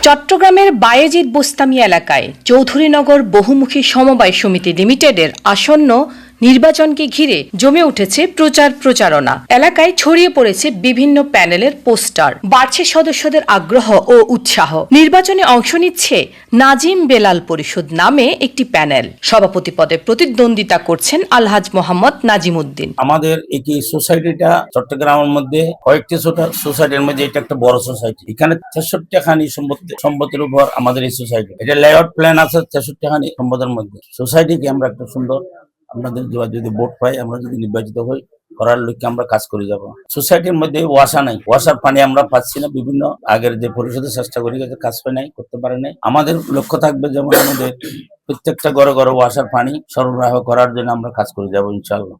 চট্টগ্রামের বায়েজিদ বোস্তামি এলাকায় চৌধুরীনগর বহুমুখী সমবায় সমিতি লিমিটেডের আসন্ন নির্বাচনকে ঘিরে জমে উঠেছে প্রচারণা। এলাকায় ছড়িয়ে পড়েছে বিভিন্ন প্যানেলের পোস্টার, বাড়ছে সদস্যদের আগ্রহ ও উৎসাহ। নির্বাচনে অংশ নিচ্ছে নাজিম বেলাল পরিষদ নামে একটি প্যানেল। সভাপতি পদে প্রতিদ্বন্দ্বিতা করছেন আলহাজ মোহাম্মদ নাজিম উদ্দিন। আমাদের এই সোসাইটিটা চট্টগ্রামের মধ্যে কয়েকটি সোসাইটির মধ্যে এটা একটা বড় সোসাইটি। এখানে 63 খানি সম্পত্তির উপর আমাদের এই সোসাইটি। এটা লেআউট প্ল্যান আছে 63 খানি সম্পদের মধ্যে। সোসাইটিকে আমরা একটা সুন্দর, আপনাদের যদি ভোট পাই, আমরা যদি নির্বাচিত হই, করার লক্ষ্যে আমরা কাজ করে যাব। সোসাইটির মধ্যে ওয়াসা নাই, ওয়াসার পানি আমরা পাচ্ছি না। বিভিন্ন আগের যে পরিষদের চেষ্টা করি কাজ পাই নাই, করতে পারে নাই। আমাদের লক্ষ্য থাকবে যেমন আমাদের প্রত্যেকটা ঘরে ঘরে ওয়াসার পানি সরবরাহ করার জন্য আমরা কাজ করে যাব ইনশাআল্লাহ।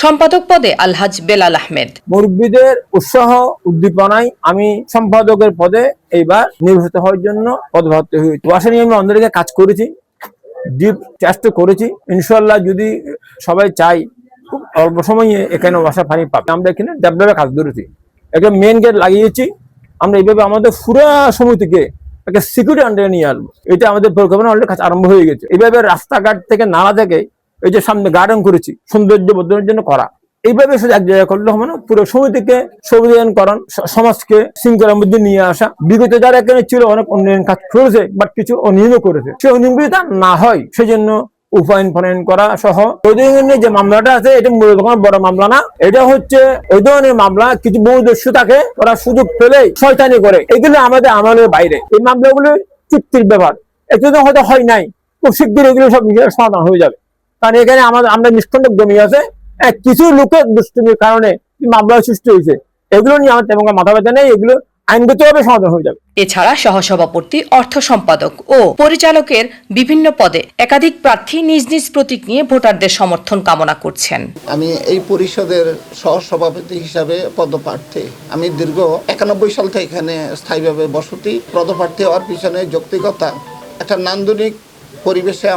সম্পাদক পদে আলহাজ বেলাল আহমেদ। মুরব্বীদের উৎসাহ উদ্দীপনায় আমি সম্পাদকের পদে এইবার নির্বাচিত হওয়ার জন্য পদপ্রার্থী হয়েছি। ওয়াসা নিয়ে আমি অন্যদিকে কাজ করেছি, ডিপ চেষ্টা করেছি। ইনশাআল্লাহ যদি সবাই চাই, খুব অল্প সময়ে এখানে ওয়াসা পানি পাবে। আমরা এখানে ডেভেলপে কাজ করেছি, একটা মেন গেট লাগিয়েছি। আমরা এইভাবে আমাদের পুরো সমিতিকে একটা সিকিউরিটি আন্ডারে নিয়ে আসবো। এটা আমাদের পরিকল্পনা অলরেডি কাজ আরম্ভ হয়ে গেছে। এইভাবে রাস্তাঘাট থেকে নালা থেকে এই যে সামনে গার্ডেন করেছি, সৌন্দর্য বর্ধনের জন্য করা। এইভাবে শুধু এক জায়গায় করলে হবে না, পুরো সমিতিকে সবুজায়নকরণ, সমাজকে শৃঙ্খলার মধ্যে নিয়ে আসা। বিগত যারা এখানে ছিল অনেক উন্নয়ন কাজ করেছে, বাট কিছু অনিয়মও করেছে। সে অনিয়মিত না হয় সেজন্য উপায়ন প্রণয়ন করা সহ ওই ধরনের যে মামলাটা আছে, এটা মূলত কোনো বড় মামলা না। এটা হচ্ছে ওই ধরনের মামলা কিছু বহুদস্যু থাকে, ওরা সুযোগ পেলে শয়তানি করে। এগুলো আমাদের আমলের বাইরে। এই মামলাগুলো চুক্তির ব্যাপার, এতদিন হয়তো হয় নাই, খুব শীঘ্র এগুলো সব বিষয়ের সমাধান হয়ে যাবে। কারণ এখানে আমরা নিষ্কণ্টক জমি আছে, কিছু লোকের দুষ্টুমির কারণে মামলা সৃষ্টি হয়েছে। এগুলো নিয়ে আমার তেমন মাথা ব্যথা নেই, এগুলো আইনগতভাবে সমাধান হয়ে যাবে। এছাড়া সহসভাপতি, অর্থ সম্পাদক ও পরিচালকের বিভিন্ন পদে একাধিক প্রার্থী নিজ নিজ প্রতীক নিয়ে ভোটারদের সমর্থন কামনা করছেন। আমি এই পরিষদের সহসভাপতি হিসাবে পদপ্রার্থী। আমি দীর্ঘ 91 সাল থেকে এখানে স্থায়ীভাবে বসতি। পদপ্রার্থী হওয়ার পিছনে যৌক্তিকতা, একটা নান্দনিক পরিবেশে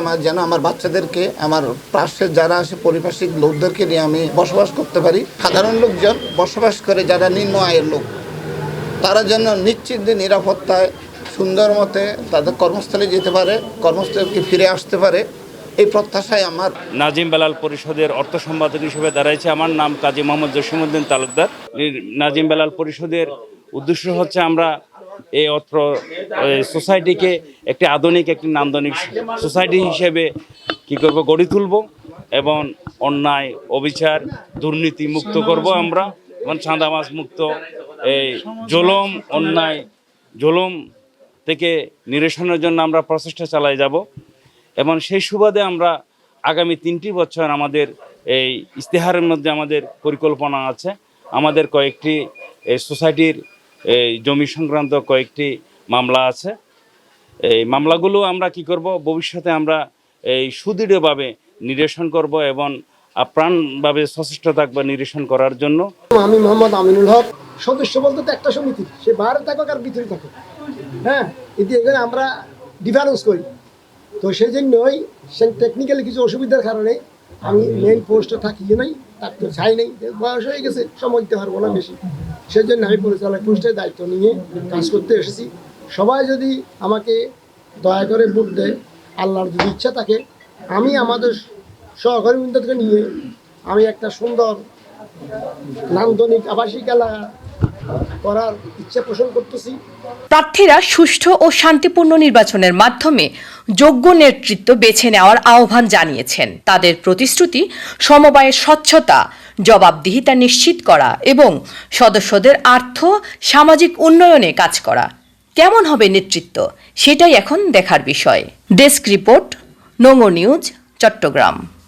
আমার বাচ্চাদেরকে, আমার পাশের যারা আসে পরিপার্শ্বিক লোকদেরকে নিয়ে আমি বসবাস করতে পারি। সাধারণ লোকজন বসবাস করে যারা নিম্ন আয়ের লোক, তারা যেন নিশ্চিত নিরাপত্তায় সুন্দর মতে তাদের কর্মস্থলে যেতে পারে, কর্মস্থলকে ফিরে আসতে পারে, এই প্রত্যাশায় আমার। নাজিম বেলাল পরিষদের অর্থ সম্পাদক হিসেবে দাঁড়াইছে। আমার নাম কাজী মোহাম্মদ জসিমউদ্দিন তালুকদার। নাজিম বেলাল পরিষদের উদ্দেশ্য হচ্ছে আমরা এই অত্র সোসাইটিকে একটি আধুনিক, একটি নান্দনিক সোসাইটি হিসেবে কি করব, গড়ে তুলব এবং অন্যায়, অবিচার, দুর্নীতি মুক্ত করব আমরা, এবং চাঁদাবাজ মুক্ত, এই জুলুম থেকে নিরসনের জন্য আমরা প্রচেষ্টা চালাই যাব। এবং সেই সুবাদে আমরা আগামী 3টি বছর আমাদের এই ইশতেহারের মধ্যে আমাদের পরিকল্পনা আছে। আমাদের কয়েকটি সোসাইটির এই জমি সংক্রান্ত কয়েকটি মামলা আছে। এই মামলাগুলো আমরা কি করব, ভবিষ্যতে আমরা এই সুদৃঢ়ভাবে নিরসন করব এবং আপ্রাণভাবে সচেষ্ট থাকবো নিরসন করার জন্য। আমি মোহাম্মদ আমিনুল হক। সদস্য বলতে তো একটা সমিতি, সে বাইরে থাকুক আর ভিতরে থাকুক, হ্যাঁ, কিন্তু এখানে আমরা ডিফারেন্স করি। তো সেই জন্যই টেকনিক্যালি কিছু অসুবিধার কারণে আমি মেইন পোস্টে থাকি নাই, থাকতে চাই নাই। বয়স হয়ে গেছে, সময় দিতে পারবো না বেশি। সেই জন্য আমি পরিচালক পোস্টের দায়িত্ব নিয়ে কাজ করতে এসেছি। সবাই যদি আমাকে দয়া করে ভোট দেয়, আল্লাহর যদি ইচ্ছা থাকে, আমি আমাদের সহকর্মীদেরকে নিয়ে আমি একটা সুন্দর নান্দনিক আবাসিক এলাকা করার ইচ্ছা পোষণ করতেছি। প্রার্থীরা সুষ্ঠু ও শান্তিপূর্ণ নির্বাচনের মাধ্যমে যোগ্য নেতৃত্ব বেছে নেওয়ার আহ্বান জানিয়েছেন। তাদের প্রতিশ্রুতি সমবায়ের স্বচ্ছতা, জবাবদিহিতা নিশ্চিত করা এবং সদস্যদের আর্থ সামাজিক উন্নয়নে কাজ করা। কেমন হবে নেতৃত্ব, সেটাই এখন দেখার বিষয়। Desk report, Nongor news, Chittagong.